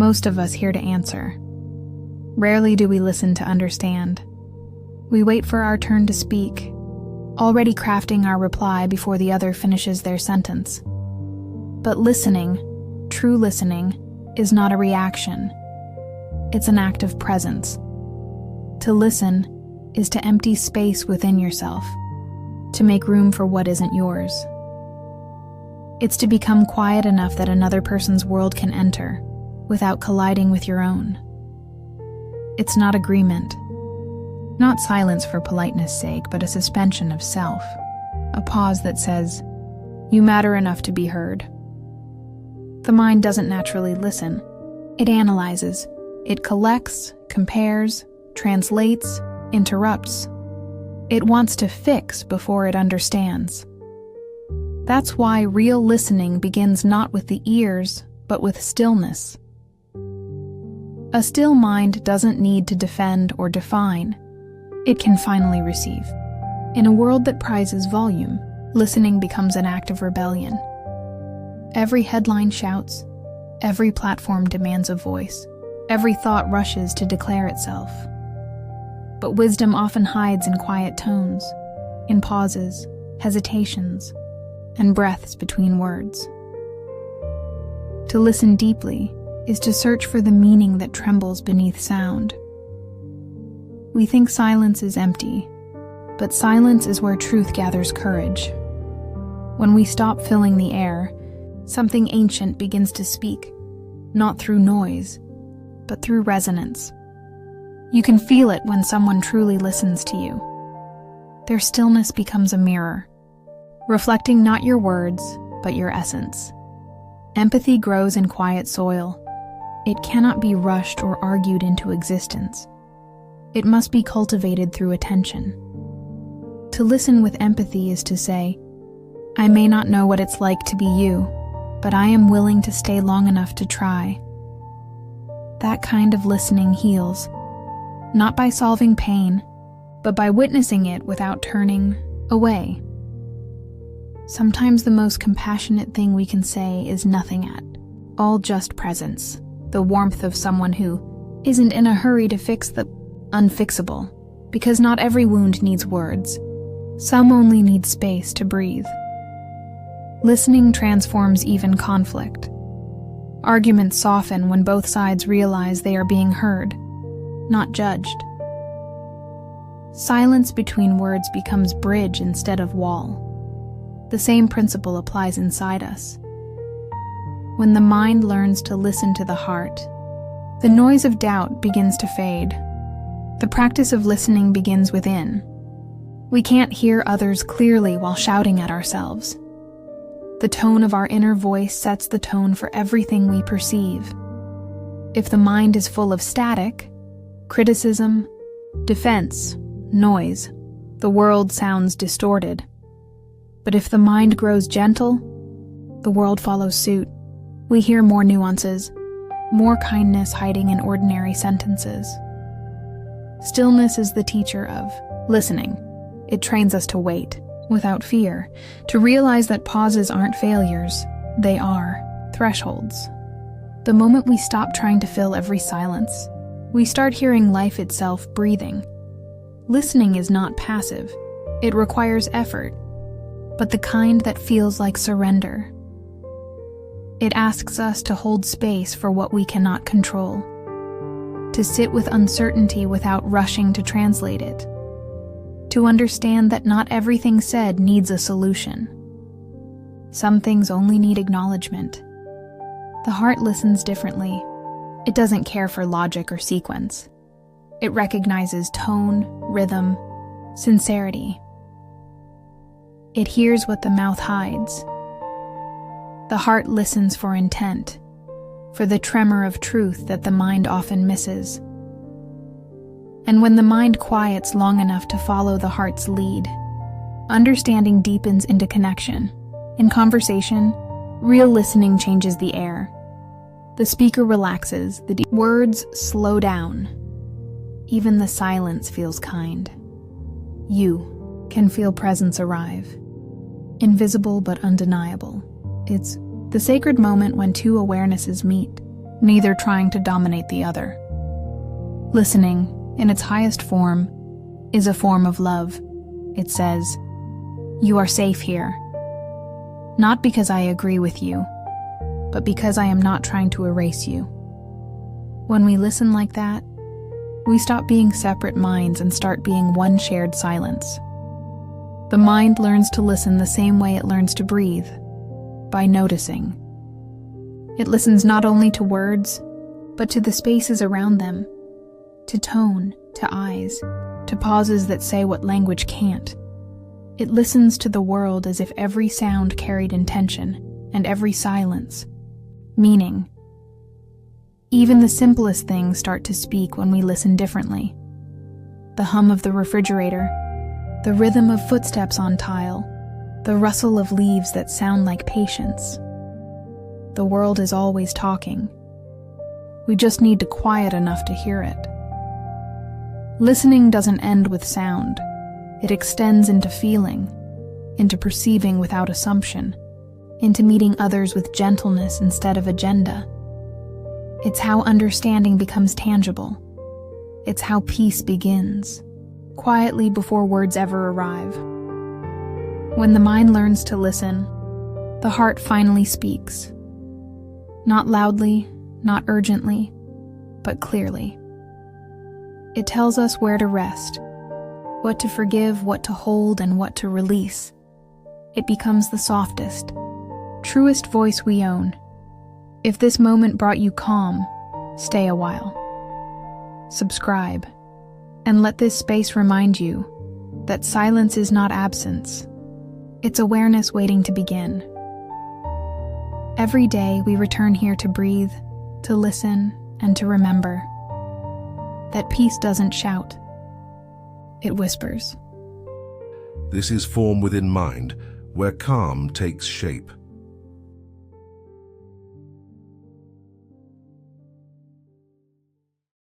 most of us here to answer. Rarely do we listen to understand. We wait for our turn to speak, already crafting our reply before the other finishes their sentence. But listening, true listening, is not a reaction. It's an act of presence. To listen is to empty space within yourself, to make room for what isn't yours. It's to become quiet enough that another person's world can enter, without colliding with your own. It's not agreement. Not silence for politeness' sake, but a suspension of self. A pause that says, "You matter enough to be heard." The mind doesn't naturally listen. It analyzes. It collects, compares, translates, interrupts. It wants to fix before it understands. That's why real listening begins not with the ears, but with stillness. A still mind doesn't need to defend or define. It can finally receive. In a world that prizes volume, listening becomes an act of rebellion. Every headline shouts, every platform demands a voice, every thought rushes to declare itself. But wisdom often hides in quiet tones, in pauses, hesitations, and breaths between words. To listen deeply is to search for the meaning that trembles beneath sound. We think silence is empty, but silence is where truth gathers courage. When we stop filling the air, something ancient begins to speak, not through noise, but through resonance. You can feel it when someone truly listens to you. Their stillness becomes a mirror, reflecting not your words, but your essence. Empathy grows in quiet soil. It cannot be rushed or argued into existence. It must be cultivated through attention. To listen with empathy is to say, "I may not know what it's like to be you, but I am willing to stay long enough to try." That kind of listening heals, not by solving pain, but by witnessing it without turning away. Sometimes the most compassionate thing we can say is nothing at all, just presence, the warmth of someone who isn't in a hurry to fix the unfixable, because not every wound needs words. Some only need space to breathe. Listening transforms even conflict. Arguments soften when both sides realize they are being heard, not judged. Silence between words becomes bridge instead of wall. The same principle applies inside us. When the mind learns to listen to the heart, the noise of doubt begins to fade. The practice of listening begins within. We can't hear others clearly while shouting at ourselves. The tone of our inner voice sets the tone for everything we perceive. If the mind is full of static, criticism, defense, noise, the world sounds distorted. But if the mind grows gentle, the world follows suit. We hear more nuances, more kindness hiding in ordinary sentences. Stillness is the teacher of listening. It trains us to wait, without fear, to realize that pauses aren't failures, they are thresholds. The moment we stop trying to fill every silence, we start hearing life itself breathing. Listening is not passive. It requires effort, but the kind that feels like surrender. It asks us to hold space for what we cannot control, to sit with uncertainty without rushing to translate it, to understand that not everything said needs a solution. Some things only need acknowledgement. The heart listens differently. It doesn't care for logic or sequence. It recognizes tone, rhythm, sincerity. It hears what the mouth hides. The heart listens for intent, for the tremor of truth that the mind often misses. And when the mind quiets long enough to follow the heart's lead, understanding deepens into connection. In conversation, real listening changes the air. The speaker relaxes, the words slow down. Even the silence feels kind. You can feel presence arrive. Invisible but undeniable. It's the sacred moment when two awarenesses meet, neither trying to dominate the other. Listening, in its highest form, is a form of love. It says, "You are safe here." Not because I agree with you, but because I am not trying to erase you. When we listen like that, we stop being separate minds and start being one shared silence. The mind learns to listen the same way it learns to breathe, by noticing. It listens not only to words, but to the spaces around them, to tone, to eyes, to pauses that say what language can't. It listens to the world as if every sound carried intention, and every silence, meaning. Even the simplest things start to speak when we listen differently. The hum of the refrigerator, the rhythm of footsteps on tile, the rustle of leaves that sound like patience. The world is always talking. We just need to quiet enough to hear it. Listening doesn't end with sound. It extends into feeling, into perceiving without assumption, into meeting others with gentleness instead of agenda. It's how understanding becomes tangible. It's how peace begins, quietly before words ever arrive. When the mind learns to listen, the heart finally speaks. Not loudly, not urgently, but clearly. It tells us where to rest, what to forgive, what to hold, and what to release. It becomes the softest, truest voice we own. If this moment brought you calm, stay a while. Subscribe, and let this space remind you that silence is not absence. It's awareness waiting to begin. Every day we return here to breathe, to listen, and to remember that peace doesn't shout. It whispers. This is Form Within Mind, where calm takes shape.